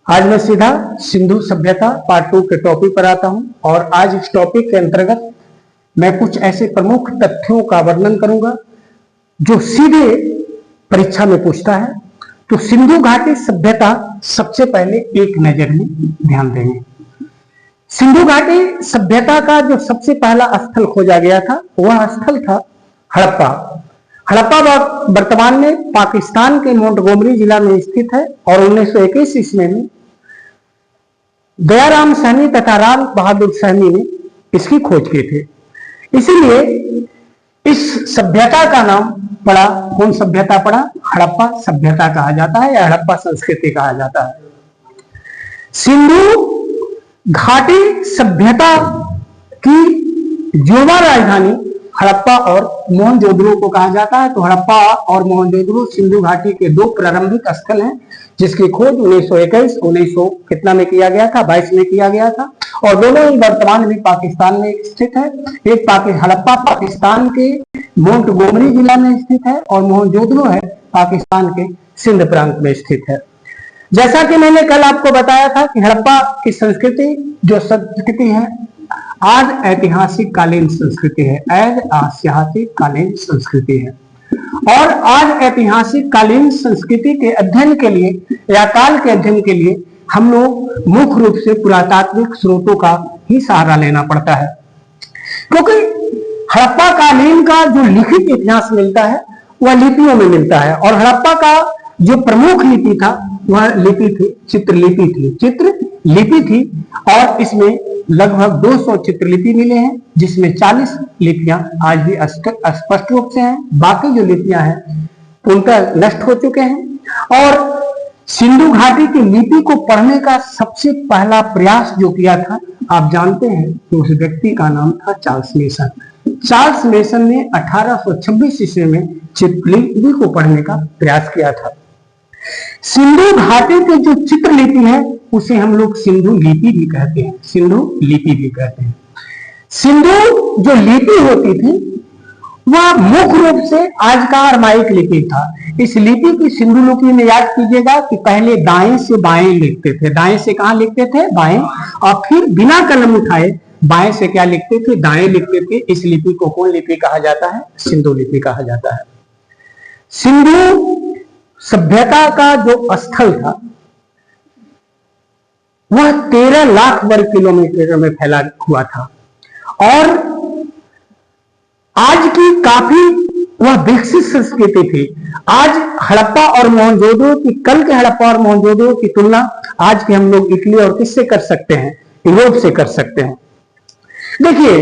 आज मैं सीधा सिंधु सभ्यता पार्ट 2 के टॉपिक पर आता हूं और आज इस टॉपिक के अंतर्गत मैं कुछ ऐसे प्रमुख तथ्यों का वर्णन करूंगा जो सीधे परीक्षा में पूछता है। तो सिंधु घाटी सभ्यता सबसे पहले एक नजर में ध्यान देंगे। सिंधु घाटी सभ्यता का जो सबसे पहला स्थल खोजा गया था वह स्थल था हड़प्पा। हड़प्पा वर्तमान में पाकिस्तान के मोंटगोमरी जिला में स्थित है और 1921 ईस्वी में दयाराम सहनी तथा राम बहादुर सहनी ने इसकी खोज की थी। इसीलिए इस सभ्यता का नाम पड़ा, कौन सभ्यता पड़ा? हड़प्पा सभ्यता कहा जाता है या हड़प्पा संस्कृति कहा जाता है। सिंधु घाटी सभ्यता की युवा राजधानी हड़प्पा और मोहनजोदड़ो को कहा जाता है। तो हड़प्पा और मोहनजोदड़ो सिंधु घाटी के दो प्रारंभिक स्थल हैं जिसकी खोज 1921 कितना में किया गया था? 22 में किया गया था और दोनों ही वर्तमान में पाकिस्तान में स्थित है। एक हड़प्पा पाकिस्तान के मोंटगोमरी जिला में स्थित है और मोहनजोदड़ो है पाकिस्तान के सिंध प्रांत में स्थित है। जैसा कि मैंने कल आपको बताया था कि हड़प्पा की संस्कृति जो संस्कृति है आज ऐतिहासिक कालीन संस्कृति है, ऐतिहासिक कालीन संस्कृति है। और आज ऐतिहासिक कालीन संस्कृति के अध्ययन के लिए या काल के अध्ययन के लिए हम लोग मुख्य रूप से पुरातात्विक स्रोतों का ही सहारा लेना पड़ता है, क्योंकि हड़प्पा कालीन का जो लिखित इतिहास मिलता है वह लिपियों में मिलता है। और हड़प्पा का जो प्रमुख लिपि था वह लिपि थी, चित्रलिपि थी, चित्रलिपि थी। और इसमें लगभग 200 चित्रलिपि मिले हैं जिसमें 40 लिपियां आज भी स्पष्ट रूप से हैं, बाकी जो लिपियां हैं पूर्णतः नष्ट हो चुके हैं। और सिंधु घाटी की लिपि को पढ़ने का सबसे पहला प्रयास जो किया था आप जानते हैं कि उस व्यक्ति का नाम था चार्ल्स मेसन। चार्ल्स मेसन ने 1826 ईस्वी में चित्रलिपि को पढ़ने का प्रयास किया था। सिंधु घाटी की जो चित्रलिपि है उसे हम लोग सिंधु लिपि भी कहते हैं, सिंधु लिपि भी कहते हैं। सिंधु जो लिपि होती थी वह मुख्य रूप से आज का अरमाइक लिपि था। इस लिपि की सिंधु लिपि में याद कीजिएगा कि पहले दाएं से बाएं लिखते थे, दाएं से कहां लिखते थे? बाएं, और फिर बिना कलम उठाए बाएं से क्या लिखते थे? दाएं लिखते थे। इस लिपि को कौन लिपि कहा जाता है? सिंधु लिपि कहा जाता है। सिंधु सभ्यता का जो स्थल था वह 13 लाख वर्ग किलोमीटर में फैला हुआ था और आज की काफी वह विकसित संस्कृति थी। आज हड़प्पा और मोहनजोदड़ो की, कल के हड़प्पा और मोहनजोदड़ो की तुलना आज के हम लोग इटली और किससे कर सकते हैं? यूरोप से कर सकते हैं। देखिए,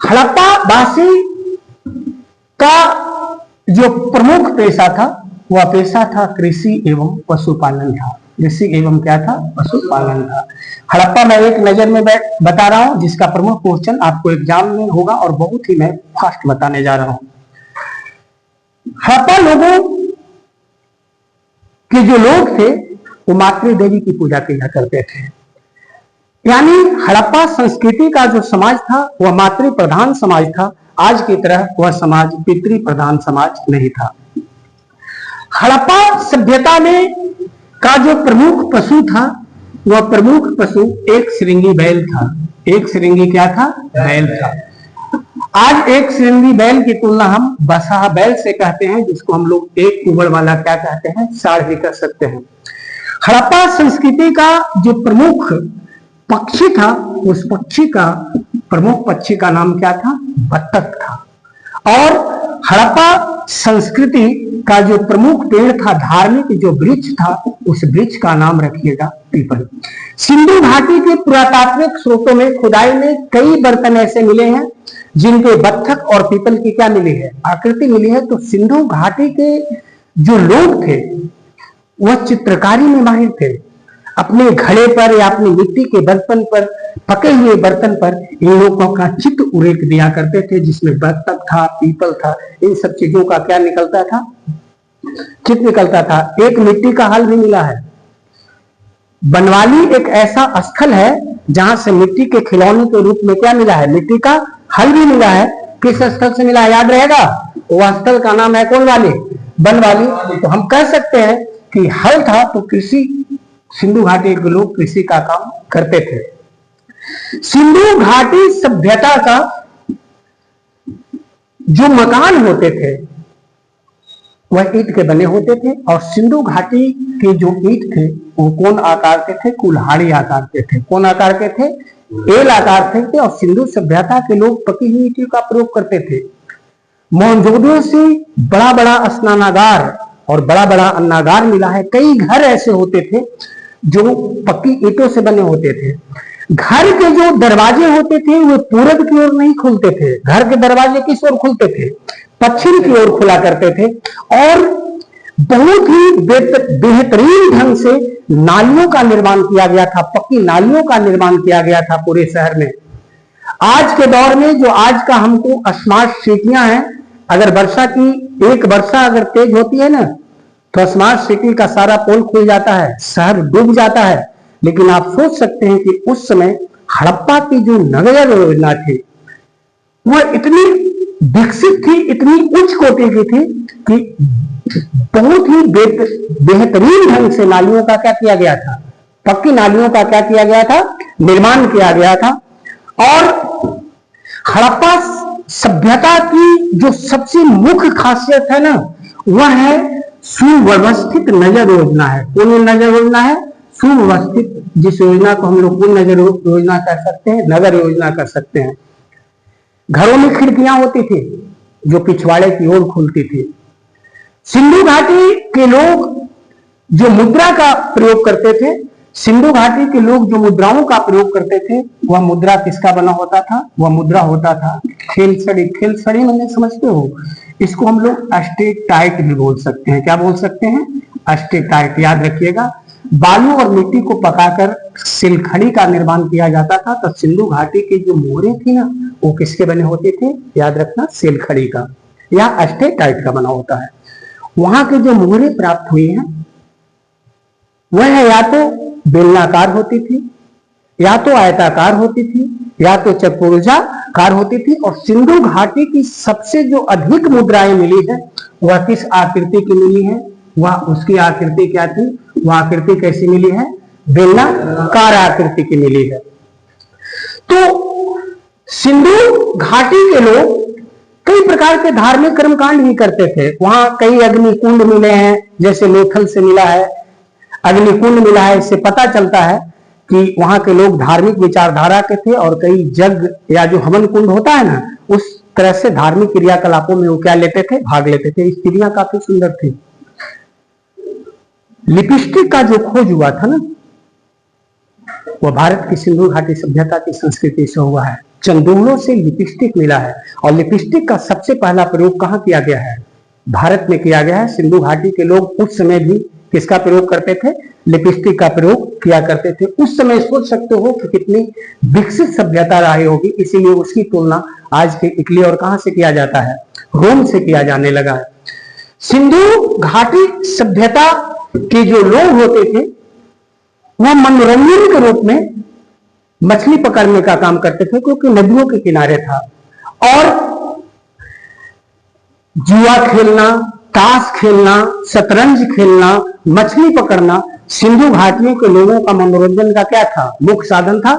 हड़प्पा वासी का जो प्रमुख पेशा था वह पेशा था कृषि एवं पशुपालन था। कृषि एवं क्या था? पशुपालन था। हड़प्पा मैं एक नजर में बता रहा हूं जिसका प्रमुख क्वेश्चन आपको एग्जाम में होगा और बहुत ही मैं फास्ट बताने जा रहा हूं। हड़प्पा लोगों के जो लोग थे वो मातृ देवी की पूजा किया करते थे। यानी हड़प्पा संस्कृति का जो समाज था वह मातृ प्रधान समाज था। आज की तरह वह समाज पितृ प्रधान समाज नहीं था। हड़प्पा सभ्यता में का जो प्रमुख पशु था वह प्रमुख पशु एक श्रृंगी बैल था। एक श्रृंगी क्या था? बैल था। आज एक श्रृंगी बैल की तुलना हम बसहा बैल से कहते हैं, जिसको हम लोग एक कुबड़ वाला क्या कहते हैं? साढ़ भी कह सकते हैं। हड़प्पा संस्कृति का जो प्रमुख पक्षी था उस पक्षी का प्रमुख पक्षी का नाम क्या था? बत्तख था। और हड़प्पा संस्कृति का जो प्रमुख पेड़ था, धार्मिक जो वृक्ष था, उस वृक्ष का नाम रखिएगा पीपल। सिंधु घाटी के पुरातात्विक स्रोतों में खुदाई में कई बर्तन ऐसे मिले हैं जिनके बत्तख और पीपल की क्या मिली है? आकृति मिली है। तो सिंधु घाटी के जो लोग थे वह चित्रकारी में माहिर थे। अपने घड़े पर या अपनी मिट्टी के बर्तन पर, पके हुए बर्तन पर इन लोगों का चित्र उरेक दिया करते थे, जिसमें बत्तख था, पीपल था, इन सब चीजों का क्या निकलता था? चित्र निकलता था। एक मिट्टी का हल भी मिला है। बनवाली एक ऐसा स्थल है जहां से मिट्टी के खिलौने के रूप में क्या मिला है? मिट्टी का हल भी मिला है। किस स्थल से मिला है? याद रहेगा, वह स्थल का नाम है कौन वाली? बनवाली। तो हम कह सकते हैं कि हल था तो कृषि सिंधु घाटी के लोग कृषि का काम करते थे। सिंधु घाटी सभ्यता का जो मकान होते थे वह ईंट के बने होते थे, और सिंधु घाटी के जो ईंट थे वो कौन आकार के थे? कुल्हाड़ी आकार के थे। कौन आकार के थे? एल आकार के थे। और सिंधु सभ्यता के लोग पकी हुई ईंटों का प्रयोग करते थे। मोहनजोदड़ो से बड़ा बड़ा स्नानागार और बड़ा बड़ा अन्नागार मिला है। कई घर ऐसे होते थे जो पक्की ईंटों से बने होते थे। घर के जो दरवाजे होते थे वो पूरब की ओर नहीं खुलते थे। घर के दरवाजे किस ओर खुलते थे? पश्चिम की ओर खुला करते थे। और बहुत ही बेहतरीन ढंग से नालियों का निर्माण किया गया था। पक्की नालियों का निर्माण किया गया था पूरे शहर में। आज के दौर में जो आज का हमको स्मार्ट सिटियां हैं, अगर वर्षा की एक वर्षा अगर तेज होती है ना तो स्मार्ट सिटी का सारा पोल खुल जाता है, शहर डूब जाता है। लेकिन आप सोच सकते हैं कि उस समय हड़प्पा की जो नगर योजना थी वह इतनी विकसित थी, इतनी उच्च कोटि की थी कि बहुत ही बेहतरीन ढंग से नालियों का क्या किया गया था? पक्की नालियों का क्या किया गया था? निर्माण किया गया था। और हड़प्पा सभ्यता की जो सबसे मुख्य खासियत है ना वह है सुव्यवस्थित नगर योजना है। कौन नगर योजना है? सुव्यवस्थित, जिस योजना को हम लोग कौन नगर योजना कर सकते हैं? नगर योजना कर सकते हैं। घरों में खिड़कियां होती थी जो पिछवाड़े की ओर खुलती थी। सिंधु घाटी के लोग जो मुद्रा का प्रयोग करते थे, सिंधु घाटी के लोग जो मुद्राओं का प्रयोग करते थे वह मुद्रा किसका बना होता था? वह मुद्रा होता था खेलसड़ी। खेलसड़ी मैंने समझते हो, इसको हम लोग अस्टेटाइट भी बोल सकते हैं। क्या बोल सकते हैं? अस्टेटाइट। याद रखिएगा, बालू और मिट्टी को पकाकर सिलखड़ी का निर्माण किया जाता था। तो सिंधु घाटी की जो मोहरें थी ना वो किसके बने होते थे? याद रखना, सिलखड़ी का या अस्टेटाइट का बना होता है। वहां की जो मोहरें प्राप्त हुई हैं वह या तो बेलनाकार होती थी, या तो आयताकार होती थी, या तो चतुर्भुजाकार होती थी। और सिंधु घाटी की सबसे जो अधिक मुद्राएं मिली है वह किस आकृति की मिली है? वह उसकी आकृति क्या थी? वह आकृति कैसी मिली है? बेलनाकार आकृति की मिली है। तो सिंधु घाटी के लोग कई प्रकार के धार्मिक कर्मकांड भी करते थे। वहां कई अग्निकुंड मिले हैं, जैसे लोथल से मिला है, अग्निकुंड मिला है। इससे पता चलता है कि वहां के लोग धार्मिक विचारधारा के थे और कई यज्ञ या जो हवन कुंड होता है ना उस तरह से धार्मिक क्रियाकलापों में वो क्या लेते थे? भाग लेते थे। स्त्रियां काफी सुंदर थी। लिपस्टिक का जो खोज हुआ था ना वह भारत की सिंधु घाटी सभ्यता की संस्कृति से हुआ है। चंदोलों से लिपस्टिक मिला है। और लिपस्टिक का सबसे पहला प्रयोग कहां किया गया है? भारत में किया गया है। सिंधु घाटी के लोग उस समय भी किसका प्रयोग करते थे? लिपस्टिक का प्रयोग किया करते थे। उस समय सोच सकते हो कि कितनी विकसित सभ्यता रही होगी। इसीलिए उसकी तुलना आज के इटली और कहां से किया जाता है? रोम से किया जाने लगा है। सिंधु घाटी सभ्यता के जो लोग होते थे वह मनोरंजन के रूप में मछली पकड़ने का काम करते थे, क्योंकि नदियों के किनारे था। और जुआ खेलना, ताश खेलना, शतरंज खेलना, मछली पकड़ना सिंधु घाटियों के लोगों का मनोरंजन का क्या था? मुख्य साधन था।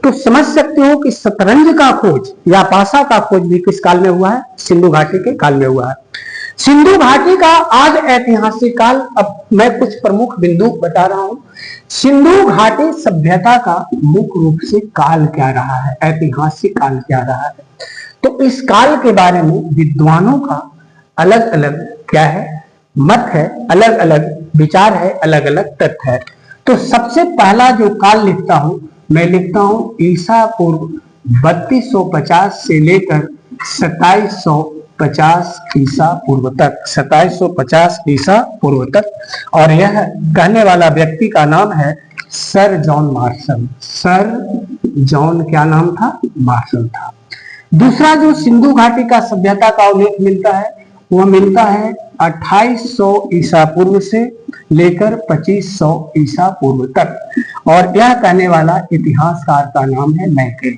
तो समझ सकते हो कि शतरंज का खोज या पासा का खोज भी किस काल में हुआ है? सिंधु घाटी के काल में हुआ है। सिंधु घाटी का आज ऐतिहासिक काल, अब मैं कुछ प्रमुख बिंदु बता रहा हूं। सिंधु घाटी सभ्यता का मुख्य रूप से काल क्या रहा है, ऐतिहासिक काल क्या रहा है, तो इस काल के बारे में विद्वानों का अलग अलग क्या है? मत है, अलग अलग विचार है, अलग अलग तथ्य है। तो सबसे पहला जो काल लिखता हूं मैं लिखता हूं ईसा पूर्व 3250 से लेकर 2750 ईसा पूर्व तक, 2750 ईसा पूर्व तक। और यह कहने वाला व्यक्ति का नाम है sir John Marshall. Sir John क्या नाम था? मार्शल था। दूसरा जो सिंधु घाटी का सभ्यता का उल्लेख मिलता है वह मिलता है 2800 ईसा पूर्व से लेकर 2500 ईसा पूर्व तक। और यह कहने वाला इतिहासकार का नाम है मैके।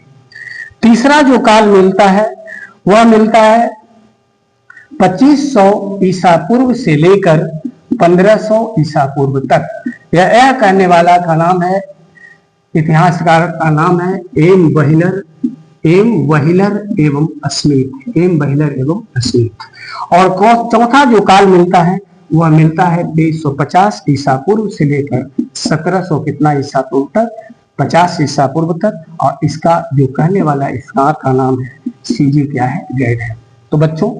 तीसरा जो काल मिलता है वह मिलता है 2500 ईसा पूर्व से लेकर 1500 ईसा पूर्व तक। यह कहने वाला का नाम है, इतिहासकार का नाम है एम व्हीलर एवं स्मिथ। और चौथा जो काल मिलता है वह मिलता है 2350 ईसा पूर्व से लेकर 1700 कितना ईसा पूर्व तक, 50 ईसा पूर्व तक। और इसका जो कहने वाला इसका का नाम है सीजी क्या है, गैड है। तो बच्चों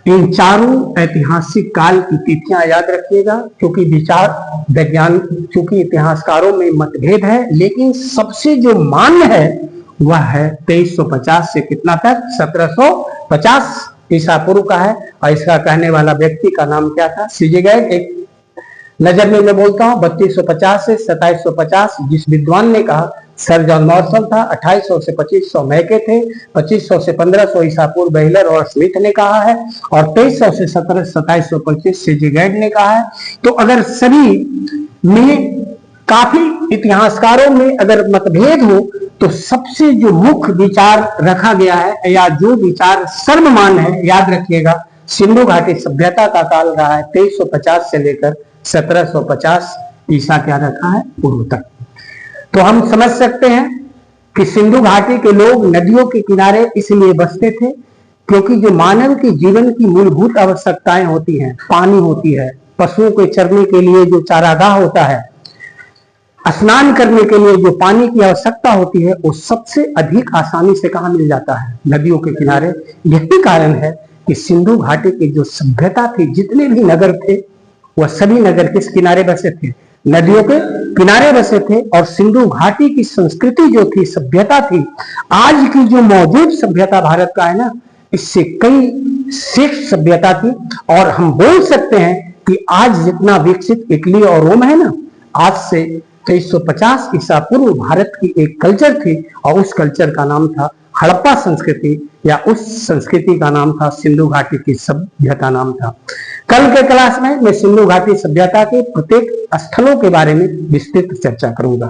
इन चारों ऐतिहासिक काल की तिथियां याद रखिएगा, क्योंकि विचार विज्ञान, क्योंकि इतिहासकारों में मतभेद है, लेकिन सबसे जो मान्य है वह है 2350 से कितना तक, 1750 ईसा पूर्व का है। और इसका कहने वाला व्यक्ति का नाम क्या था, सीजी गैड। एक नजर में मैं बोलता हूँ 3250 से 2750 जिस विद्वान ने कहा सर जॉन मॉर्सल था। 2800 से 2500 मैके थे। 2500 से 1500 ईसा पूर्व व्हीलर और स्मिथ ने कहा है। और 2300 से 2725 सीजी गैड ने कहा है। तो अगर सभी में काफी इतिहासकारों में अगर मतभेद हो तो सबसे जो मुख्य विचार रखा गया है या जो विचार सर्वमान्य है, याद रखिएगा, सिंधु घाटी सभ्यता का काल रहा है 2350 से लेकर 1750 ईसा क्या रखा है, पूर्व तक। तो हम समझ सकते हैं कि सिंधु घाटी के लोग नदियों के किनारे इसलिए बसते थे क्योंकि जो मानव के जीवन की मूलभूत आवश्यकताएं होती हैं, पानी होती है, पशुओं के चरने के लिए जो चारागाह होता है, स्नान करने के लिए जो पानी की आवश्यकता होती है, वो सबसे अधिक आसानी से कहाँ मिल जाता है, नदियों के किनारे। यही कारण है कि सिंधु घाटी की जो सभ्यता थी, जितने भी नगर थे, वह सभी नगर किस किनारे बसे थे, नदियों के किनारे बसे थे। और सिंधु घाटी की संस्कृति जो थी, सभ्यता थी, आज की जो मौजूद सभ्यता भारत का है ना, इससे कई श्रेष्ठ सभ्यता थी। और हम बोल सकते हैं कि आज जितना विकसित इटली और रोम है ना, आज से 2350 ईसा पूर्व भारत की एक कल्चर थी और उस कल्चर का नाम था हड़प्पा संस्कृति, या उस संस्कृति का नाम था सिंधु घाटी की सभ्यता नाम था। कल के क्लास में मैं सिंधु घाटी सभ्यता के प्रत्येक स्थलों के बारे में विस्तृत चर्चा करूंगा।